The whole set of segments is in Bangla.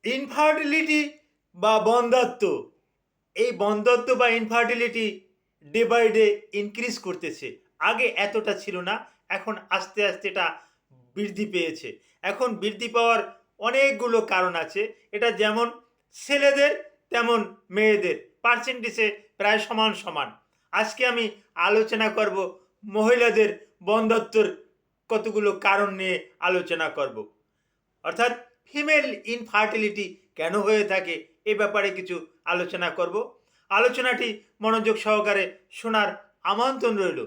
ইনফার্টিলিটি বা বন্ধ্যাত্ব, এই বন্ধ্যাত্ব বা infertility day by day increase করতেছে। আগে এতটা ছিল না, এখন আস্তে আস্তে এটা বৃদ্ধি পেয়েছে। এখন বৃদ্ধি পাওয়ার অনেকগুলো কারণ আছে। এটা যেমন ছেলেদের তেমন মেয়েদের পার্সেন্টেজে প্রায় সমান সমান। আজকে আমি আলোচনা করব মহিলাদের বন্ধ্যাত্বর কতগুলো কারণ নিয়ে আলোচনা করব, অর্থাৎ ফিমেল ইনফার্টিলিটি কেন হয়ে থাকে এ ব্যাপারে কিছু আলোচনা করব। আলোচনাটি মনোযোগ সহকারে শোনার আমন্ত্রণ রইল।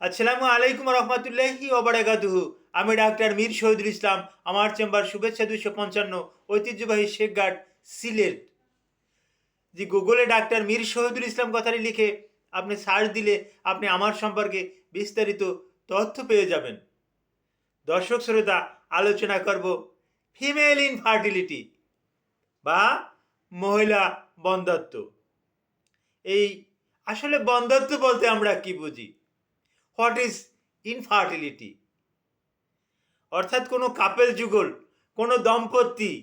আসসালামু আলাইকুম রহমতুল্লাহি ওবারাকাতুহু। আমি ডাক্তার মীর শহীদুল ইসলাম। আমার চেম্বার শুভেচ্ছা 255, ঐতিহ্যবাহী শেখঘাট, সিলেট। যে গুগলে ডাক্তার মীর শহীদুল ইসলাম কথাটি লিখে আপনি সার্চ দিলে আপনি আমার সম্পর্কে বিস্তারিত তথ্য পেয়ে যাবেন। দর্শক শ্রোতা, আলোচনা করব ফিমেল ইনফার্টিলিটি বা মহিলা বন্ধ্যাত্ব। এই আসলে বন্ধ্যাত্ব বলতে আমরা কি বুঝি? What is infertility? অর্থাৎ কোনো কাপেল যুগল, কোনো দম্পতি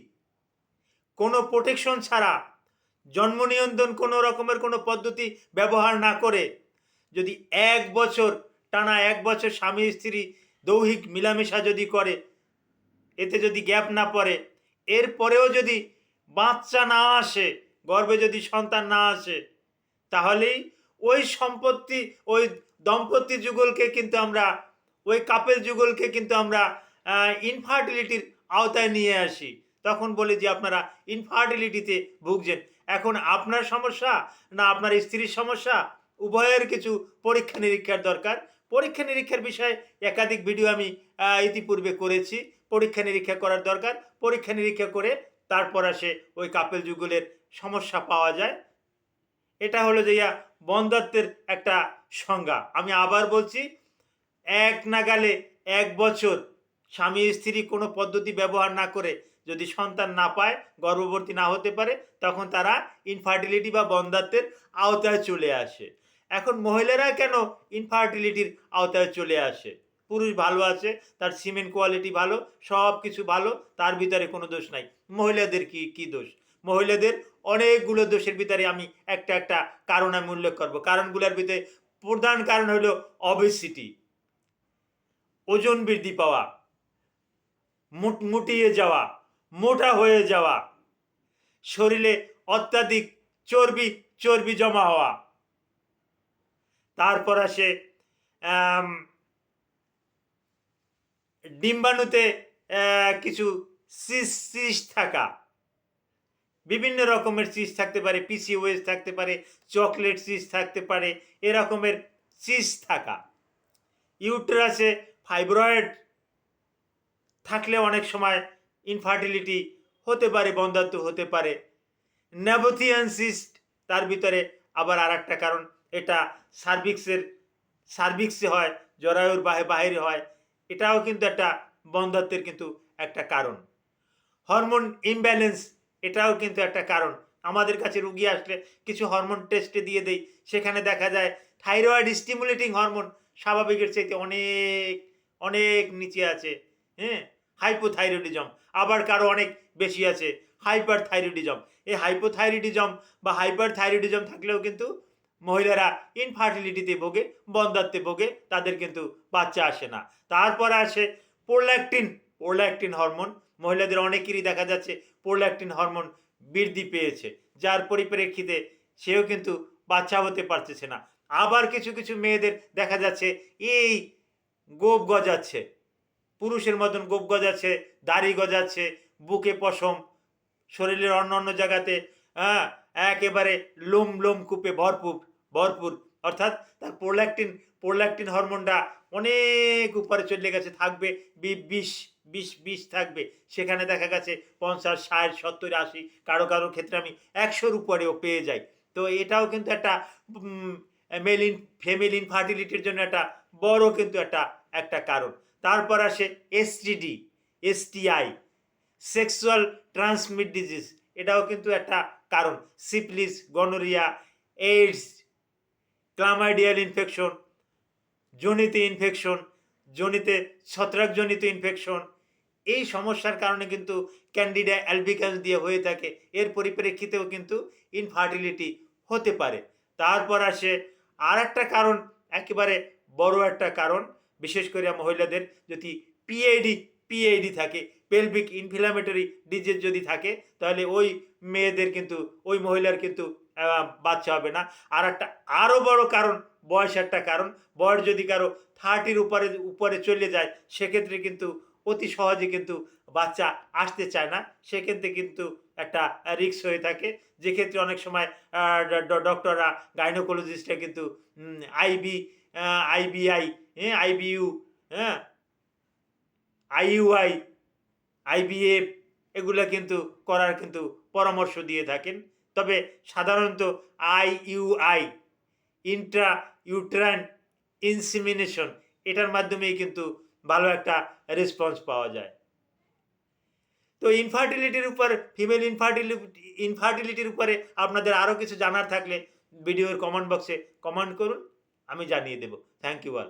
কোনো প্রোটেকশন ছাড়া, জন্ম নিয়ন্ত্রণ কোনো রকমের কোনো পদ্ধতি ব্যবহার না করে যদি 1 বছর টানা 1 বছর স্বামী স্ত্রী দৈহিক মিলামেশা যদি করে, এতে যদি গ্যাপ না পড়ে, এরপরেও যদি বাচ্চা না আসে, গর্ভে যদি সন্তান না আসে, তাহলেই ওই সম্পত্তি, ওই দম্পতি যুগলকে কিন্তু আমরা, ওই কাপেল যুগলকে কিন্তু আমরা ইনফার্টিলিটির আওতায় নিয়ে আসি। তখন বলি যে আপনারা ইনফার্টিলিটিতে ভুগছেন। এখন আপনার সমস্যা না আপনার স্ত্রীর সমস্যা, উভয়ের কিছু পরীক্ষা নিরীক্ষার দরকার। পরীক্ষা নিরীক্ষার বিষয়ে একাধিক ভিডিও আমি ইতিপূর্বে করেছি। পরীক্ষা নিরীক্ষা করার দরকার। পরীক্ষা নিরীক্ষা করে তারপর আসে ওই কাপেল যুগলের সমস্যা পাওয়া যায়। এটা হলো যে বন্ধ্যাত্বের একটা সংজ্ঞা। আমি আবার বলছি, এক নাগালে 1 বছর স্বামী স্ত্রী কোনো পদ্ধতি ব্যবহার না করে যদি সন্তান না পায়, গর্ভবতী না হতে পারে, তখন তারা ইনফার্টিলিটি বা বন্ধ্যাত্বের আওতায় চলে আসে। এখন মহিলারা কেন ইনফার্টিলিটির আওতায় চলে আসে? পুরুষ ভালো আছে, তার সিমেন কোয়ালিটি ভালো, সব কিছু ভালো, তার ভিতরে কোনো দোষ নাই। মহিলাদের কি দোষ? মহিলাদের অনেকগুলো দোষের ভিতরে আমি একটা একটা কারণ আমি উল্লেখ করব। কারণগুলোর ভিতরে প্রধান কারণ হলো অবেসিটি, ওজন বৃদ্ধি পাওয়া, মুটিয়ে যাওয়া, মোটা হয়ে যাওয়া, শরীরে অত্যাধিক চর্বি চর্বি জমা হওয়া, তারপর আসে ডিম্বাণুতে কিছু সিস্ট থাকা, বিভিন্ন রকমের সিস্ট থাকতে পারে, পিসিওএস থাকতে পারে, চকলেট সিস্ট থাকতে পারে, এরকমের সিস্ট থাকা। ইউটেরাসে ফাইব্রয়েড থাকলে অনেক সময় ইনফার্টিলিটি হতে পারে, বন্ধ্যাত্ব হতে পারে। নেবোথিয়ান সিস্ট, তার ভিতরে আবার আর একটা কারণ, এটা সার্ভিক্সে হয়, জরায়ুর বাহিরে হয়, এটাও কিন্তু একটা বন্ধ্যাত্বের কিন্তু একটা কারণ। হরমোন ইমব্যালেন্স, এটাও কিন্তু একটা কারণ। আমাদের কাছে রুগী আসলে কিছু হরমোন টেস্টে দিয়ে দেই, সেখানে দেখা যায় থাইরয়েড স্টিমুলেটিং হরমোন স্বাভাবিকের চাইতে অনেক অনেক নিচে আছে। হ্যাঁ, হাইপোথাইরয়েডিজম। আবার কারো অনেক বেশি আছে হাইপার থাইরয়েডিজম। এই হাইপোথাইরয়েডিজম বা হাইপার থাইরয়েডিজম থাকলেও কিন্তু মহিলারা ইনফার্টিলিটিতে ভোগে, বন্ধ্যাত্বে ভোগে, তাদের কিন্তু বাচ্চা আসে না। তারপর আসে প্রোল্যাক্টিন হরমোন। মহিলাদের অনেকেরই দেখা যাচ্ছে প্রোল্যাক্টিন হরমোন বৃদ্ধি পেয়েছে, যার পরিপ্রেক্ষিতে সেও কিন্তু বাচ্চা হতে পারতেছে না। আবার কিছু কিছু মেয়েদের দেখা যাচ্ছে এই গোপ গজাচ্ছে, পুরুষের মতন গোপ গজাচ্ছে, দাড়ি গজাচ্ছে, বুকে পশম, শরীরের অন্য অন্য জায়গাতে হ্যাঁ একেবারে লোম কূপে ভরপুর ভরপুর, অর্থাৎ তার প্রোল্যাক্টিন হরমোনটা অনেক উপরে চলে গেছে, থাকবে 20 থাকবে, সেখানে দেখা গেছে 50, 60, 70, 80, কারো কারো ক্ষেত্রে আমি 100-র উপরেও পেয়ে যাই। তো এটাও কিন্তু একটা ফিমেল ইনফার্টিলিটির জন্য একটা বড় কিন্তু একটা একটা কারণ। তারপর আসে STD, STI, sexual transmit disease, এটাও কিন্তু একটা কারণ। Syphilis, gonorrhoea, AIDS, chlamydial infection, জনিতে ইনফেকশন, জনিতে ছত্রাকজনিত ইনফেকশন, এই সমস্যার কারণে কিন্তু ক্যান্ডিডা অ্যালবিকান্স দিয়ে হয়ে থাকে। এর পরিপ্রেক্ষিতেও কিন্তু ইনফার্টিলিটি হতে পারে। তারপর আসে আর একটা কারণ, একেবারে বড় একটা কারণ, বিশেষ করে মহিলাদের যদি পিআইডি থাকে, পেলভিক ইনফ্লামেটরি ডিজিজ যদি থাকে, তাহলে ওই মেয়েদের কিন্তু, ওই মহিলার কিন্তু বাচ্চা হবে না। আর একটা আরও বড় কারণ, বয়স একটা কারণ। বয়স যদি কারো 30-র উপরে চলে যায়, সেক্ষেত্রে কিন্তু অতি সহজে কিন্তু বাচ্চা আসতে চায় না। সেক্ষেত্রে কিন্তু একটা রিস্ক হয়ে থাকে, যেক্ষেত্রে অনেক সময় ডক্টররা, গাইনোকোলজিস্টরা কিন্তু আইবিআই, আইবিইউ, হ্যাঁ, আইইউআই, আইভিএফ এগুলো কিন্তু করার কিন্তু পরামর্শ দিয়ে থাকেন। তবে সাধারণত আইইউআই, ইন্ট্রা ইউট্রাইন ইনসিমিনেশন, এটার মাধ্যমেই কিন্তু ভালো একটা রেসপন্স পাওয়া যায়। তো ইনফার্টিলিটির উপর, ফিমেল ইনফার্টিলিটির উপরে আপনাদের আরও কিছু জানার থাকলে ভিডিওর কমেন্ট বক্সে কমেন্ট করুন, আমি জানিয়ে দেব। Thank you all.